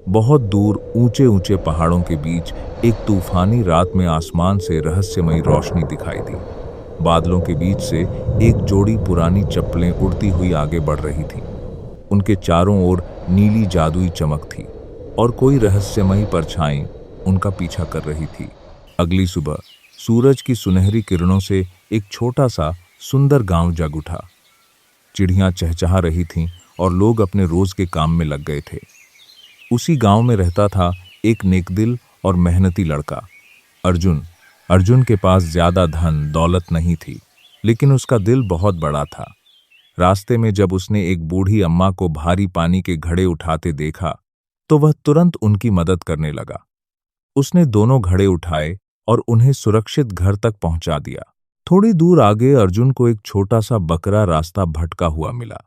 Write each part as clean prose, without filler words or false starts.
बहुत दूर ऊंचे ऊंचे पहाड़ों के बीच एक तूफानी रात में आसमान से रहस्यमयी रोशनी दिखाई दी। बादलों के बीच से एक जोड़ी पुरानी चप्पलें उड़ती हुई आगे बढ़ रही थीं। उनके चारों ओर नीली जादुई चमक थी और कोई रहस्यमयी परछाई उनका पीछा कर रही थी। अगली सुबह सूरज की सुनहरी किरणों से एक छोटा सा सुंदर गांव जग उठा। चिड़ियां चहचहा रही थीं और लोग अपने रोज के काम में लग गए थे। उसी गांव में रहता था एक नेकदिल और मेहनती लड़का, अर्जुन। अर्जुन के पास ज्यादा धन दौलत नहीं थी, लेकिन उसका दिल बहुत बड़ा था। रास्ते में जब उसने एक बूढ़ी अम्मा को भारी पानी के घड़े उठाते देखा, तो वह तुरंत उनकी मदद करने लगा। उसने दोनों घड़े उठाए और उन्हें सुरक्षित घर तक पहुंचा दिया। थोड़ी दूर आगे अर्जुन को एक छोटा सा बकरा रास्ता भटका हुआ मिला।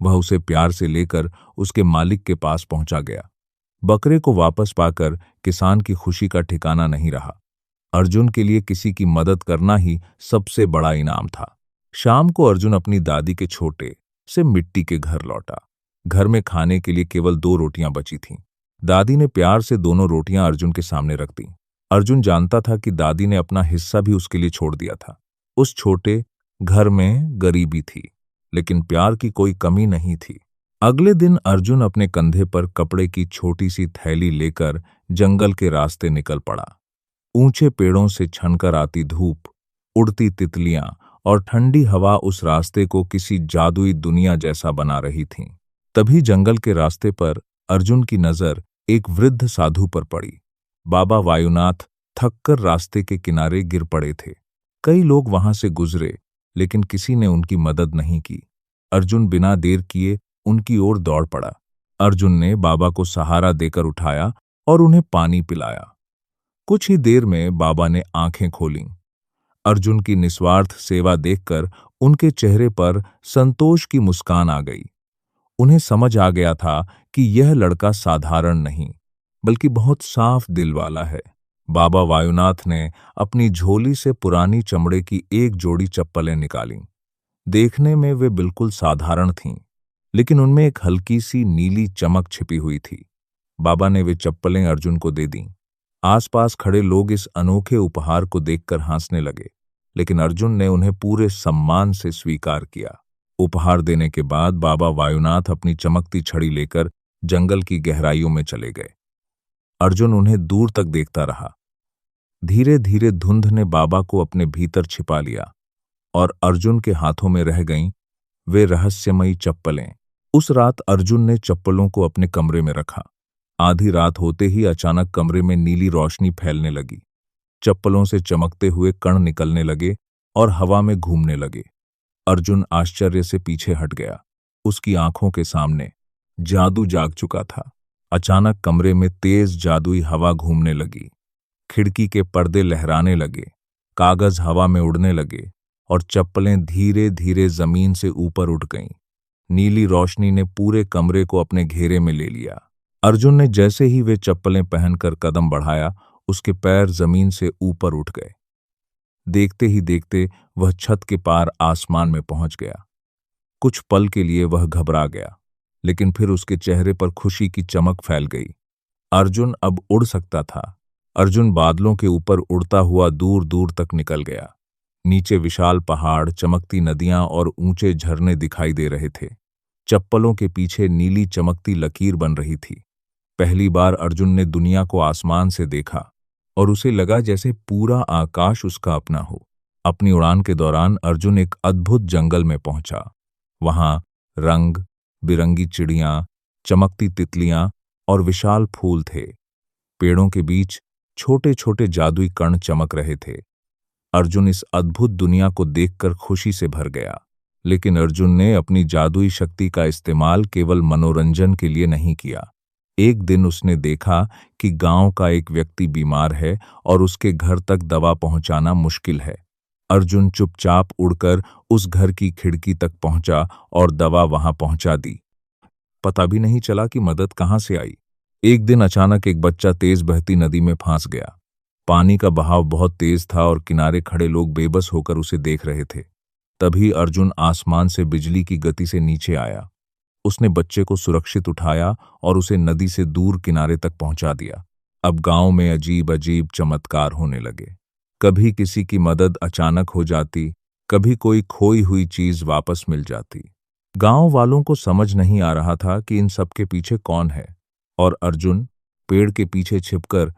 वह उसे प्यार से लेकर उसके मालिक के पास पहुंचा गया। बकरे को वापस पाकर किसान की खुशी का ठिकाना नहीं रहा। अर्जुन के लिए किसी की मदद करना ही सबसे बड़ा इनाम था। शाम को अर्जुन अपनी दादी के छोटे से मिट्टी के घर लौटा। घर में खाने के लिए केवल 2 रोटियां बची थीं। दादी ने प्यार से दोनों रोटियां अर्जुन के सामने रख दी। अर्जुन जानता था कि दादी ने अपना हिस्सा भी उसके लिए छोड़ दिया था। उस छोटे घर में गरीबी थी, लेकिन प्यार की कोई कमी नहीं थी। अगले दिन अर्जुन अपने कंधे पर कपड़े की छोटी सी थैली लेकर जंगल के रास्ते निकल पड़ा। ऊंचे पेड़ों से छनकर आती धूप, उड़ती तितलियां और ठंडी हवा उस रास्ते को किसी जादुई दुनिया जैसा बना रही थीं। तभी जंगल के रास्ते पर अर्जुन की नजर एक वृद्ध साधु पर पड़ी। बाबा वायुनाथ थककर रास्ते के किनारे गिर पड़े थे। कई लोग वहां से गुजरे, लेकिन किसी ने उनकी मदद नहीं की। अर्जुन बिना देर किए उनकी ओर दौड़ पड़ा। अर्जुन ने बाबा को सहारा देकर उठाया और उन्हें पानी पिलाया। कुछ ही देर में बाबा ने आंखें खोलीं। अर्जुन की निस्वार्थ सेवा देखकर उनके चेहरे पर संतोष की मुस्कान आ गई। उन्हें समझ आ गया था कि यह लड़का साधारण नहीं, बल्कि बहुत साफ दिल वाला है। बाबा वायुनाथ ने अपनी झोली से पुरानी चमड़े की एक जोड़ी चप्पलें निकालीं। देखने में वे बिल्कुल साधारण थीं, लेकिन उनमें एक हल्की सी नीली चमक छिपी हुई थी। बाबा ने वे चप्पलें अर्जुन को दे दीं। आसपास खड़े लोग इस अनोखे उपहार को देखकर हंसने लगे, लेकिन अर्जुन ने उन्हें पूरे सम्मान से स्वीकार किया। उपहार देने के बाद बाबा वायुनाथ अपनी चमकती छड़ी लेकर जंगल की गहराइयों में चले गए। अर्जुन उन्हें दूर तक देखता रहा। धीरे धीरे धुंध ने बाबा को अपने भीतर छिपा लिया और अर्जुन के हाथों में रह गईं वे रहस्यमयी चप्पलें। उस रात अर्जुन ने चप्पलों को अपने कमरे में रखा। आधी रात होते ही अचानक कमरे में नीली रोशनी फैलने लगी। चप्पलों से चमकते हुए कण निकलने लगे और हवा में घूमने लगे। अर्जुन आश्चर्य से पीछे हट गया। उसकी आंखों के सामने जादू जाग चुका था। अचानक कमरे में तेज जादुई हवा घूमने लगी। खिड़की के पर्दे लहराने लगे, कागज हवा में उड़ने लगे और चप्पलें धीरे धीरे जमीन से ऊपर उठ गईं। नीली रोशनी ने पूरे कमरे को अपने घेरे में ले लिया। अर्जुन ने जैसे ही वे चप्पलें पहनकर कदम बढ़ाया, उसके पैर जमीन से ऊपर उठ गए। देखते ही देखते वह छत के पार आसमान में पहुंच गया। कुछ पल के लिए वह घबरा गया, लेकिन फिर उसके चेहरे पर खुशी की चमक फैल गई। अर्जुन अब उड़ सकता था। अर्जुन बादलों के ऊपर उड़ता हुआ दूर दूर तक निकल गया। नीचे विशाल पहाड़, चमकती नदियां और ऊंचे झरने दिखाई दे रहे थे। चप्पलों के पीछे नीली चमकती लकीर बन रही थी। पहली बार अर्जुन ने दुनिया को आसमान से देखा और उसे लगा जैसे पूरा आकाश उसका अपना हो। अपनी उड़ान के दौरान अर्जुन एक अद्भुत जंगल में पहुंचा। वहां रंग बिरंगी चिड़ियां, चमकती तितलियां और विशाल फूल थे। पेड़ों के बीच छोटे छोटे जादुई कण चमक रहे थे। अर्जुन इस अद्भुत दुनिया को देखकर खुशी से भर गया, लेकिन अर्जुन ने अपनी जादुई शक्ति का इस्तेमाल केवल मनोरंजन के लिए नहीं किया। एक दिन उसने देखा कि गांव का एक व्यक्ति बीमार है और उसके घर तक दवा पहुंचाना मुश्किल है। अर्जुन चुपचाप उड़कर उस घर की खिड़की तक पहुंचा और दवा वहां पहुंचा दी। पता भी नहीं चला कि मदद कहां से आई। एक दिन अचानक एक बच्चा तेज बहती नदी में फंस गया। पानी का बहाव बहुत तेज था और किनारे खड़े लोग बेबस होकर उसे देख रहे थे। तभी अर्जुन आसमान से बिजली की गति से नीचे आया। उसने बच्चे को सुरक्षित उठाया और उसे नदी से दूर किनारे तक पहुंचा दिया। अब गांव में अजीब अजीब चमत्कार होने लगे। कभी किसी की मदद अचानक हो जाती, कभी कोई खोई हुई चीज वापस मिल जाती। गांव वालों को समझ नहीं आ रहा था कि इन सब के पीछे कौन है, और अर्जुन पेड़ के पीछे छिपकर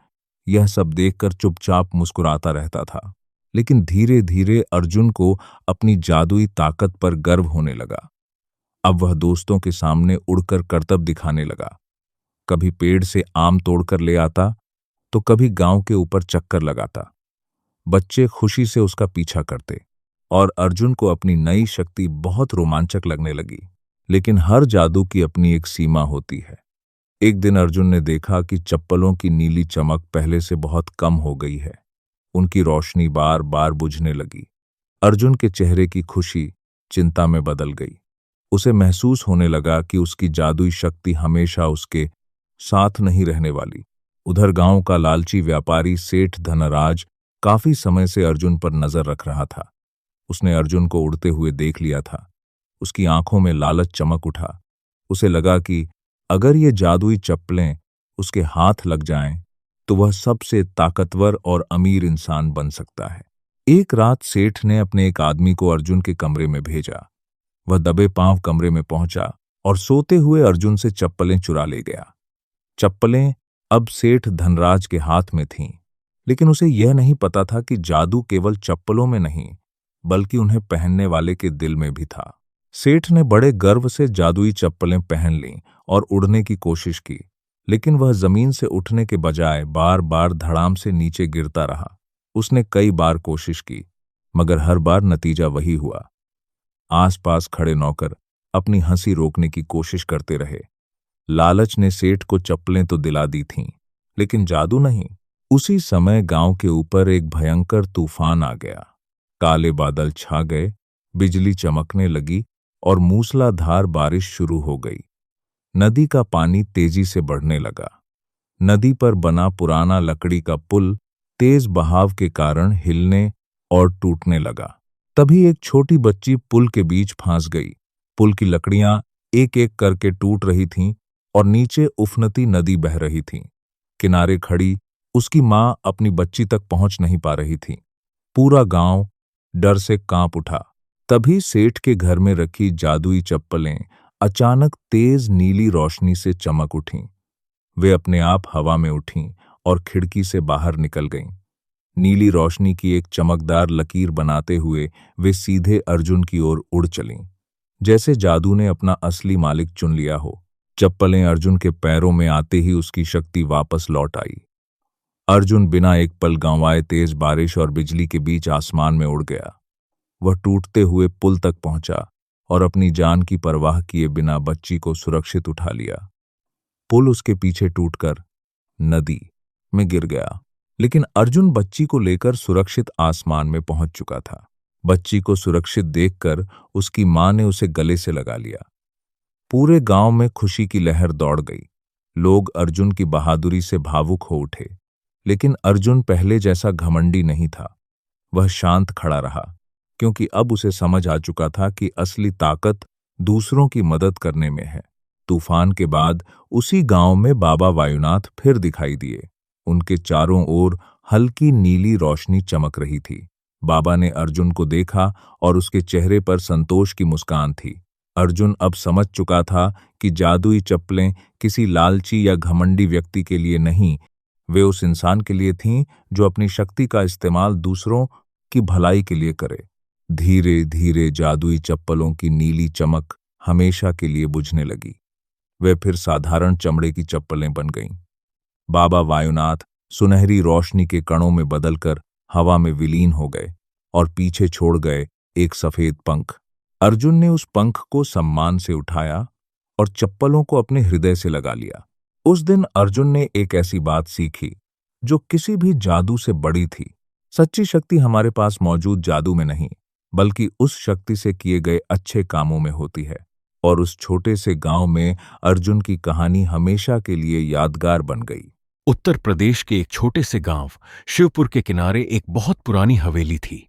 यह सब देखकर चुपचाप मुस्कुराता रहता था। लेकिन धीरे धीरे अर्जुन को अपनी जादुई ताकत पर गर्व होने लगा। अब वह दोस्तों के सामने उड़कर करतब दिखाने लगा। कभी पेड़ से आम तोड़कर ले आता, तो कभी गांव के ऊपर चक्कर लगाता। बच्चे खुशी से उसका पीछा करते और अर्जुन को अपनी नई शक्ति बहुत रोमांचक लगने लगी। लेकिन हर जादू की अपनी एक सीमा होती है। एक दिन अर्जुन ने देखा कि चप्पलों की नीली चमक पहले से बहुत कम हो गई है। उनकी रोशनी बार बार बुझने लगी। अर्जुन के चेहरे की खुशी चिंता में बदल गई। उसे महसूस होने लगा कि उसकी जादुई शक्ति हमेशा उसके साथ नहीं रहने वाली। उधर गांव का लालची व्यापारी सेठ धनराज काफी समय से अर्जुन पर नजर रख रहा था। उसने अर्जुन को उड़ते हुए देख लिया था। उसकी आंखों में लालच चमक उठा। उसे लगा कि अगर ये जादुई चप्पलें उसके हाथ लग जाएं, तो वह सबसे ताकतवर और अमीर इंसान बन सकता है। एक रात सेठ ने अपने एक आदमी को अर्जुन के कमरे में भेजा। वह दबे पांव कमरे में पहुंचा और सोते हुए अर्जुन से चप्पलें चुरा ले गया। चप्पलें अब सेठ धनराज के हाथ में थीं, लेकिन उसे यह नहीं पता था कि जादू केवल चप्पलों में नहीं, बल्कि उन्हें पहनने वाले के दिल में भी था। सेठ ने बड़े गर्व से जादुई चप्पलें पहन लीं और उड़ने की कोशिश की, लेकिन वह जमीन से उठने के बजाय बार बार धड़ाम से नीचे गिरता रहा। उसने कई बार कोशिश की, मगर हर बार नतीजा वही हुआ। आसपास खड़े नौकर अपनी हंसी रोकने की कोशिश करते रहे। लालच ने सेठ को चप्पलें तो दिला दी थीं, लेकिन जादू नहीं। उसी समय गांव के ऊपर एक भयंकर तूफान आ गया। काले बादल छा गए, बिजली चमकने लगी और मूसलाधार बारिश शुरू हो गई। नदी का पानी तेजी से बढ़ने लगा। नदी पर बना पुराना लकड़ी का पुल तेज बहाव के कारण हिलने और टूटने लगा। तभी एक छोटी बच्ची पुल के बीच फंस गई। पुल की लकड़ियां एक एक करके टूट रही थीं और नीचे उफनती नदी बह रही थी। किनारे खड़ी उसकी मां अपनी बच्ची तक पहुंच नहीं पा रही थी। पूरा गांव डर से कांप उठा। तभी सेठ के घर में रखी जादुई चप्पलें अचानक तेज नीली रोशनी से चमक उठीं। वे अपने आप हवा में उठीं और खिड़की से बाहर निकल गईं। नीली रोशनी की एक चमकदार लकीर बनाते हुए वे सीधे अर्जुन की ओर उड़ चलीं, जैसे जादू ने अपना असली मालिक चुन लिया हो। चप्पलें अर्जुन के पैरों में आते ही उसकी शक्ति वापस लौट आई। अर्जुन बिना एक पल गंवाए तेज बारिश और बिजली के बीच आसमान में उड़ गया। वह टूटते हुए पुल तक पहुंचा और अपनी जान की परवाह किए बिना बच्ची को सुरक्षित उठा लिया। पुल उसके पीछे टूटकर नदी में गिर गया, लेकिन अर्जुन बच्ची को लेकर सुरक्षित आसमान में पहुंच चुका था। बच्ची को सुरक्षित देखकर उसकी मां ने उसे गले से लगा लिया। पूरे गांव में खुशी की लहर दौड़ गई। लोग अर्जुन की बहादुरी से भावुक हो उठे, लेकिन अर्जुन पहले जैसा घमंडी नहीं था। वह शांत खड़ा रहा, क्योंकि अब उसे समझ आ चुका था कि असली ताकत दूसरों की मदद करने में है। तूफान के बाद उसी गांव में बाबा वायुनाथ फिर दिखाई दिए। उनके चारों ओर हल्की नीली रोशनी चमक रही थी। बाबा ने अर्जुन को देखा और उसके चेहरे पर संतोष की मुस्कान थी। अर्जुन अब समझ चुका था कि जादुई चप्पलें किसी लालची या घमंडी व्यक्ति के लिए नहीं, वे उस इंसान के लिए थीं जो अपनी शक्ति का इस्तेमाल दूसरों की भलाई के लिए करे। धीरे धीरे जादुई चप्पलों की नीली चमक हमेशा के लिए बुझने लगी। वे फिर साधारण चमड़े की चप्पलें बन गईं। बाबा वायुनाथ सुनहरी रोशनी के कणों में बदलकर हवा में विलीन हो गए और पीछे छोड़ गए एक सफेद पंख। अर्जुन ने उस पंख को सम्मान से उठाया और चप्पलों को अपने हृदय से लगा लिया। उस दिन अर्जुन ने एक ऐसी बात सीखी जो किसी भी जादू से बड़ी थी। सच्ची शक्ति हमारे पास मौजूद जादू में नहीं, बल्कि उस शक्ति से किए गए अच्छे कामों में होती है। और उस छोटे से गांव में अर्जुन की कहानी हमेशा के लिए यादगार बन गई। उत्तर प्रदेश के एक छोटे से गांव शिवपुर के किनारे एक बहुत पुरानी हवेली थी।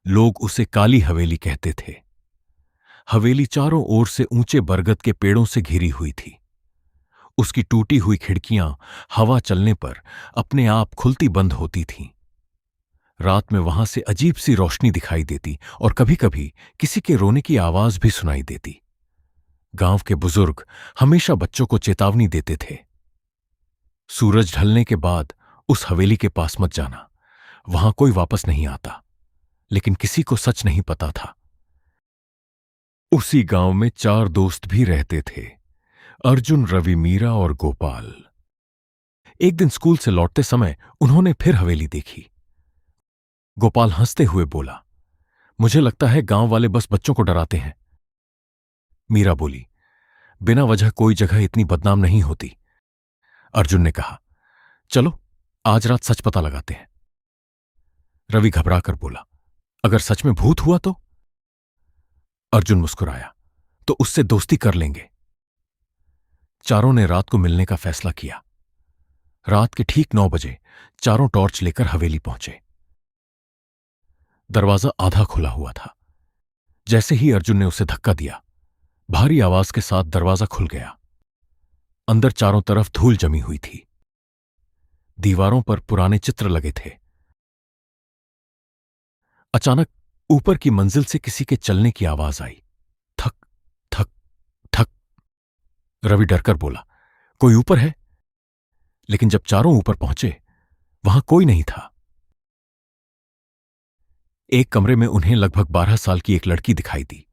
लोग उसे काली हवेली कहते थे। हवेली चारों ओर से ऊंचे बरगद के पेड़ों से घिरी हुई थी। उसकी टूटी हुई खिड़कियां हवा चलने पर अपने आप खुलती बंद होती थीं। रात में वहां से अजीब सी रोशनी दिखाई देती और कभी-कभी किसी के रोने की आवाज भी सुनाई देती। गांव के बुजुर्ग हमेशा बच्चों को चेतावनी देते थे, सूरज ढलने के बाद उस हवेली के पास मत जाना, वहां कोई वापस नहीं आता। लेकिन किसी को सच नहीं पता था। उसी गांव में 4 दोस्त भी रहते थे, अर्जुन, रवि, मीरा और गोपाल। एक दिन स्कूल से लौटते समय उन्होंने फिर हवेली देखी। गोपाल हंसते हुए बोला, मुझे लगता है गांव वाले बस बच्चों को डराते हैं। मीरा बोली, बिना वजह कोई जगह इतनी बदनाम नहीं होती। अर्जुन ने कहा, चलो आज रात सच पता लगाते हैं। रवि घबराकर बोला, अगर सच में भूत हुआ तो? अर्जुन मुस्कुराया, तो उससे दोस्ती कर लेंगे। चारों ने रात को मिलने का फैसला किया। रात के ठीक 9 बजे चारों टॉर्च लेकर हवेली पहुंचे। दरवाजा आधा खुला हुआ था। जैसे ही अर्जुन ने उसे धक्का दिया, भारी आवाज के साथ दरवाजा खुल गया। अंदर चारों तरफ धूल जमी हुई थी। दीवारों पर पुराने चित्र लगे थे। अचानक ऊपर की मंजिल से किसी के चलने की आवाज आई, थक थक थक। रवि डरकर बोला, कोई ऊपर है? लेकिन जब चारों ऊपर पहुंचे, वहां कोई नहीं था। एक कमरे में उन्हें लगभग 12 साल की एक लड़की दिखाई दी।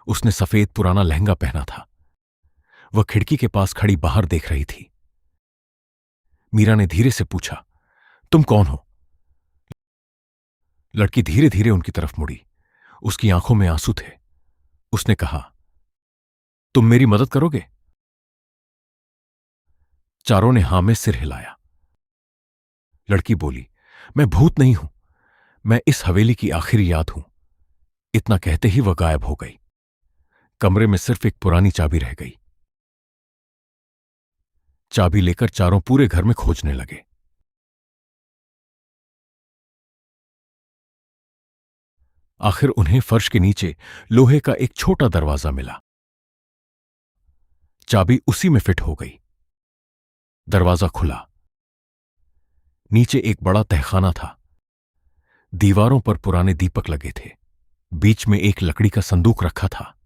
उसने सफेद पुराना लहंगा पहना था। वह खिड़की के पास खड़ी बाहर देख रही थी। मीरा ने धीरे से पूछा, तुम कौन हो? लड़की धीरे धीरे उनकी तरफ मुड़ी। उसकी आंखों में आंसू थे। उसने कहा, तुम मेरी मदद करोगे? चारों ने हां में सिर हिलाया। लड़की बोली, मैं भूत नहीं हूं, मैं इस हवेली की आखिरी याद हूं। इतना कहते ही वह गायब हो गई। कमरे में सिर्फ एक पुरानी चाबी रह गई। चाबी लेकर चारों पूरे घर में खोजने लगे। आखिर उन्हें फर्श के नीचे लोहे का एक छोटा दरवाजा मिला। चाबी उसी में फिट हो गई। दरवाजा खुला। नीचे एक बड़ा तहखाना था। दीवारों पर पुराने दीपक लगे थे। बीच में एक लकड़ी का संदूक रखा था।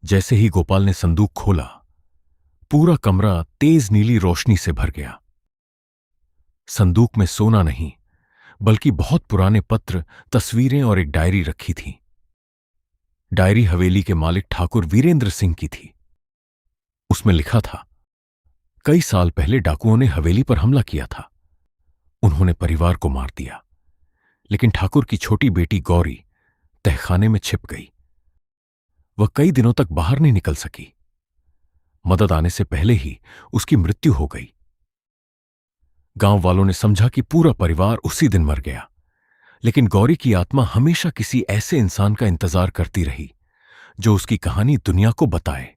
जैसे ही गोपाल ने संदूक खोला, पूरा कमरा तेज नीली रोशनी से भर गया। संदूक में सोना नहीं, बल्कि बहुत पुराने पत्र, तस्वीरें और एक डायरी रखी थी। डायरी हवेली के मालिक ठाकुर वीरेंद्र सिंह की थी। उसमें लिखा था, कई साल पहले डाकुओं ने हवेली पर हमला किया था। उन्होंने परिवार को मार दिया, लेकिन ठाकुर की छोटी बेटी गौरी तहखाने में छिप गई। वह कई दिनों तक बाहर नहीं निकल सकी। मदद आने से पहले ही उसकी मृत्यु हो गई। गांव वालों ने समझा कि पूरा परिवार उसी दिन मर गया, लेकिन गौरी की आत्मा हमेशा किसी ऐसे इंसान का इंतजार करती रही जो उसकी कहानी दुनिया को बताए।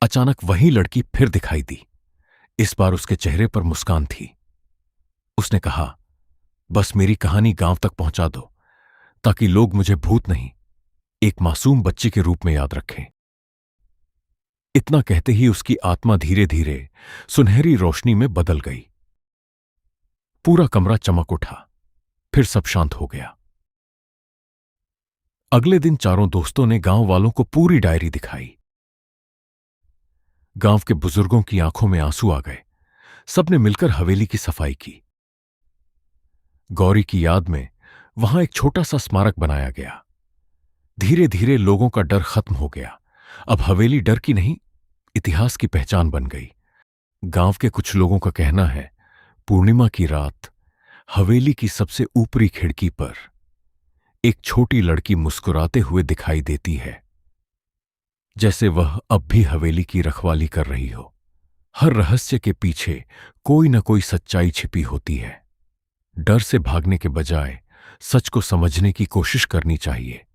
अचानक वही लड़की फिर दिखाई दी। इस बार उसके चेहरे पर मुस्कान थी। उसने कहा, बस मेरी कहानी गांव तक पहुंचा दो, ताकि लोग मुझे भूत नहीं, एक मासूम बच्ची के रूप में याद रखें। इतना कहते ही उसकी आत्मा धीरे धीरे सुनहरी रोशनी में बदल गई। पूरा कमरा चमक उठा। फिर सब शांत हो गया। अगले दिन चारों दोस्तों ने गांव वालों को पूरी डायरी दिखाई। गांव के बुजुर्गों की आंखों में आंसू आ गए। सबने मिलकर हवेली की सफाई की। गौरी की याद में वहां एक छोटा सा स्मारक बनाया गया। धीरे धीरे लोगों का डर खत्म हो गया। अब हवेली डर की नहीं, इतिहास की पहचान बन गई। गांव के कुछ लोगों का कहना है, पूर्णिमा की रात हवेली की सबसे ऊपरी खिड़की पर एक छोटी लड़की मुस्कुराते हुए दिखाई देती है, जैसे वह अब भी हवेली की रखवाली कर रही हो। हर रहस्य के पीछे कोई न कोई सच्चाई छिपी होती है। डर से भागने के बजाय सच को समझने की कोशिश करनी चाहिए।